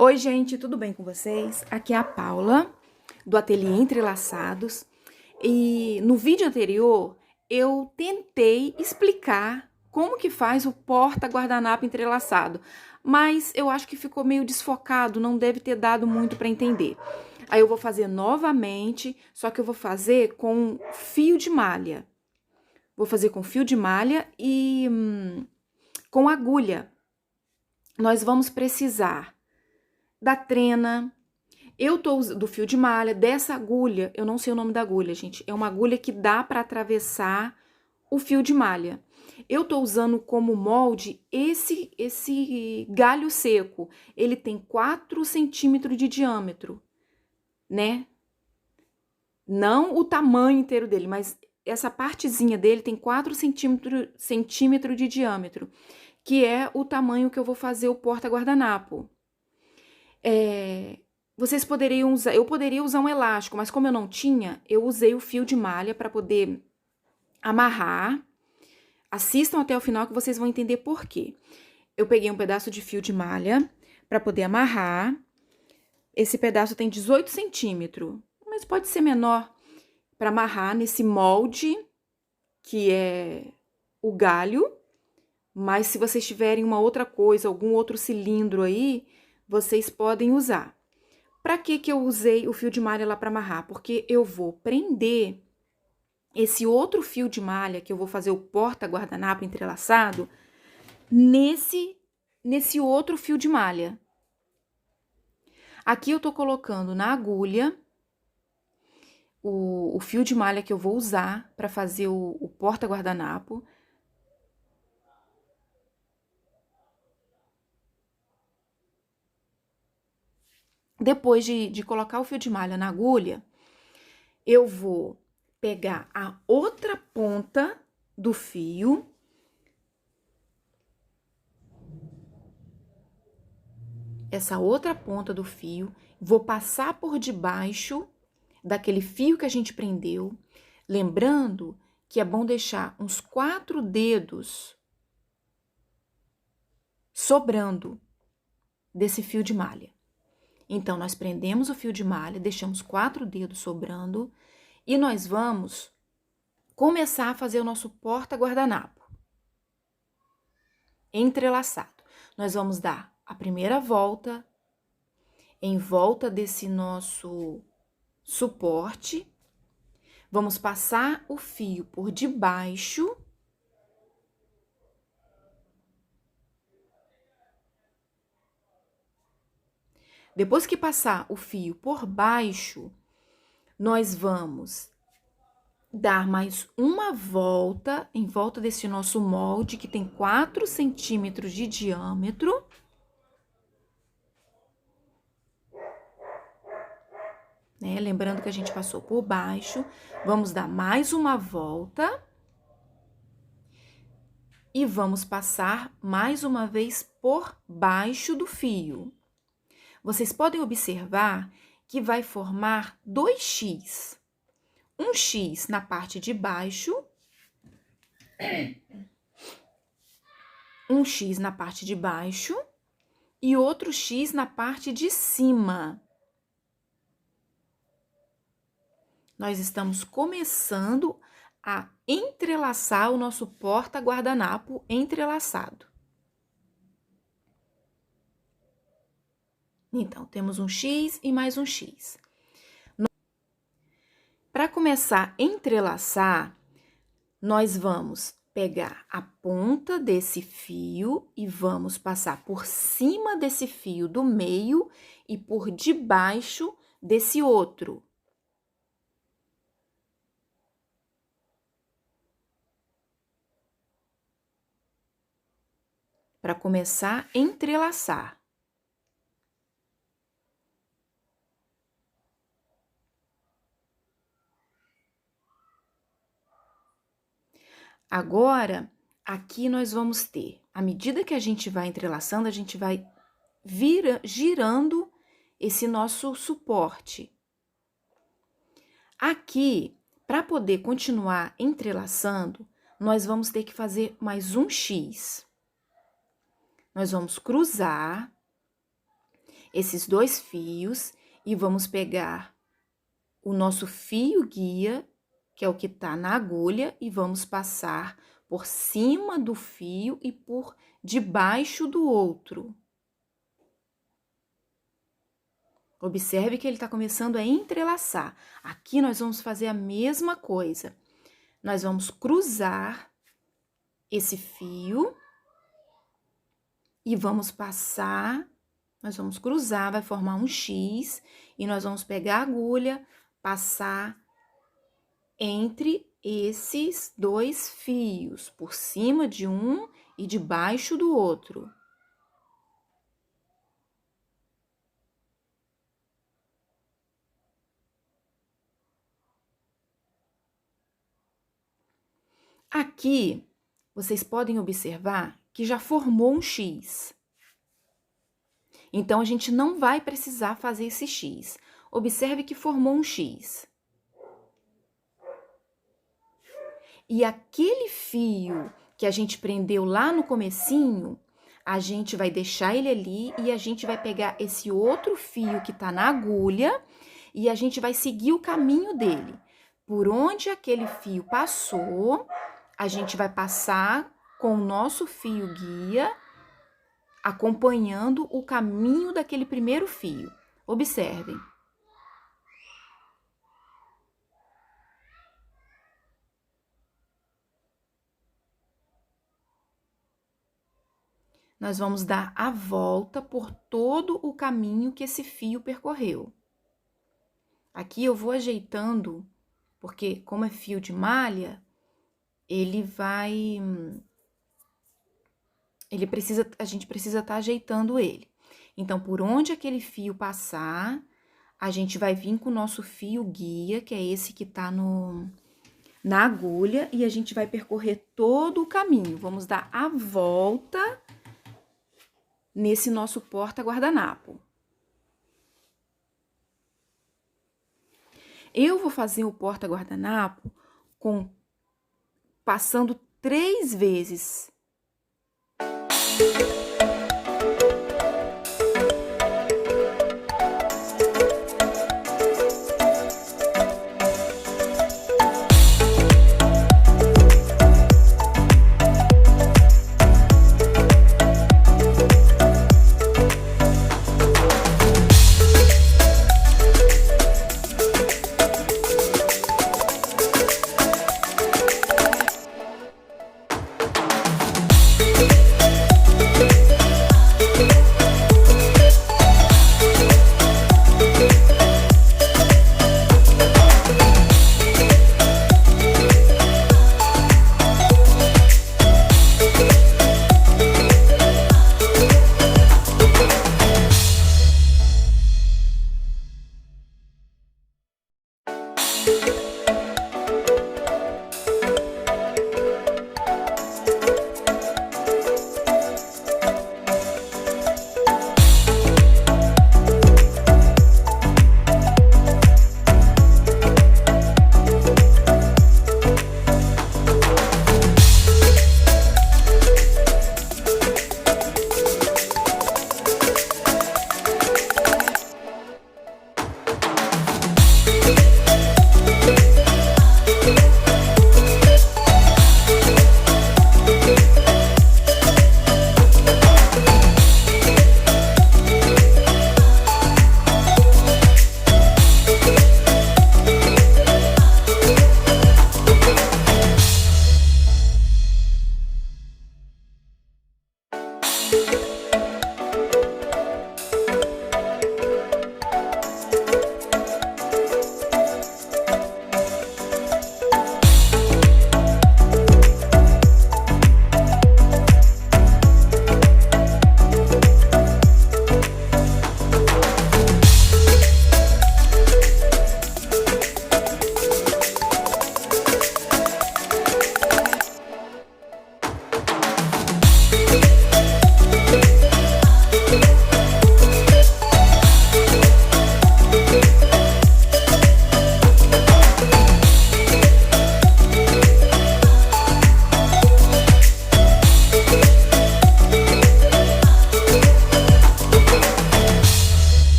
Oi, gente, tudo bem com vocês? Aqui é a Paula, do Ateliê Entrelaçados. E no vídeo anterior, eu tentei explicar como que faz o porta-guardanapo entrelaçado, mas eu acho que ficou meio desfocado, não deve ter dado muito para entender. Aí eu vou fazer novamente, só que eu vou fazer com fio de malha. Vou fazer com fio de malha e com agulha. Nós vamos precisar da trena. Eu tô usando do fio de malha, dessa agulha, eu não sei o nome da agulha, gente. É uma agulha que dá para atravessar o fio de malha. Eu tô usando como molde esse galho seco. Ele tem 4 centímetros de diâmetro, né? Não o tamanho inteiro dele, mas essa partezinha dele tem 4 centímetros de diâmetro, que é o tamanho que eu vou fazer o porta-guardanapo. Vocês poderiam usar, eu poderia usar um elástico, mas como eu não tinha, eu usei o fio de malha para poder amarrar. Assistam até o final que vocês vão entender por quê. Eu peguei um pedaço de fio de malha para poder amarrar. Esse pedaço tem 18 centímetros, mas pode ser menor, para amarrar nesse molde, que é o galho. Mas se vocês tiverem uma outra coisa, algum outro cilindro aí, vocês podem usar. Para que eu usei o fio de malha lá para amarrar? Porque eu vou prender esse outro fio de malha que eu vou fazer o porta-guardanapo entrelaçado nesse outro fio de malha. Aqui eu tô colocando na agulha o fio de malha que eu vou usar para fazer o porta-guardanapo. Depois de colocar o fio de malha na agulha, eu vou pegar a outra ponta do fio. Essa outra ponta do fio, vou passar por debaixo daquele fio que a gente prendeu. Lembrando que é bom deixar uns 4 dedos sobrando desse fio de malha. Então, nós prendemos o fio de malha, deixamos 4 dedos sobrando e nós vamos começar a fazer o nosso porta-guardanapo entrelaçado. Nós vamos dar a primeira volta em volta desse nosso suporte, vamos passar o fio por debaixo. Depois que passar o fio por baixo, nós vamos dar mais uma volta em volta desse nosso molde, que tem 4 centímetros de diâmetro. Né? Lembrando que a gente passou por baixo, vamos dar mais uma volta. E vamos passar mais uma vez por baixo do fio. Vocês podem observar que vai formar 2 X. Um X na parte de baixo, um X na parte de baixo e outro X na parte de cima. Nós estamos começando a entrelaçar o nosso porta-guardanapo entrelaçado. Então, temos um X e mais um X. Para começar a entrelaçar, nós vamos pegar a ponta desse fio e vamos passar por cima desse fio do meio e por debaixo desse outro. Para começar a entrelaçar. Agora, aqui nós vamos ter, à medida que a gente vai entrelaçando, a gente vai girando esse nosso suporte. Aqui, para poder continuar entrelaçando, nós vamos ter que fazer mais um X. Nós vamos cruzar esses 2 fios e vamos pegar o nosso fio guia, que é o que está na agulha, e vamos passar por cima do fio e por debaixo do outro. Observe que ele está começando a entrelaçar. Aqui nós vamos fazer a mesma coisa. Nós vamos cruzar esse fio e vamos passar, nós vamos cruzar, vai formar um X, e nós vamos pegar a agulha, passar entre esses 2 fios, por cima de um e debaixo do outro. Aqui, vocês podem observar que já formou um X. Então, a gente não vai precisar fazer esse X. Observe que formou um X. E aquele fio que a gente prendeu lá no comecinho, a gente vai deixar ele ali e a gente vai pegar esse outro fio que tá na agulha e a gente vai seguir o caminho dele. Por onde aquele fio passou, a gente vai passar com o nosso fio guia, acompanhando o caminho daquele primeiro fio. Observem. Nós vamos dar a volta por todo o caminho que esse fio percorreu. Aqui eu vou ajeitando, porque como é fio de malha, a gente precisa estar ajeitando ele. Então, por onde aquele fio passar, a gente vai vir com o nosso fio guia, que é esse que tá na agulha, e a gente vai percorrer todo o caminho. Vamos dar a volta nesse nosso porta-guardanapo. Eu vou fazer o porta-guardanapo passando 3 vezes.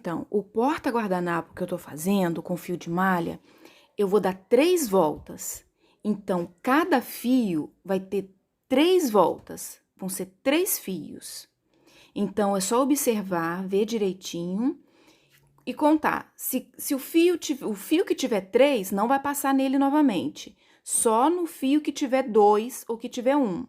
Então, o porta-guardanapo que eu tô fazendo com fio de malha, eu vou dar 3 voltas. Então, cada fio vai ter 3 voltas, vão ser 3 fios. Então, é só observar, ver direitinho e contar. Se o fio que tiver 3, não vai passar nele novamente. Só no fio que tiver 2 ou que tiver 1.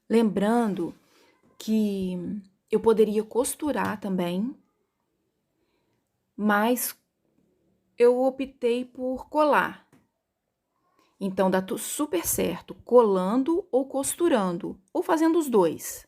Lembrando que eu poderia costurar também, mas eu optei por colar. Então, dá super certo colando ou costurando, ou fazendo os dois.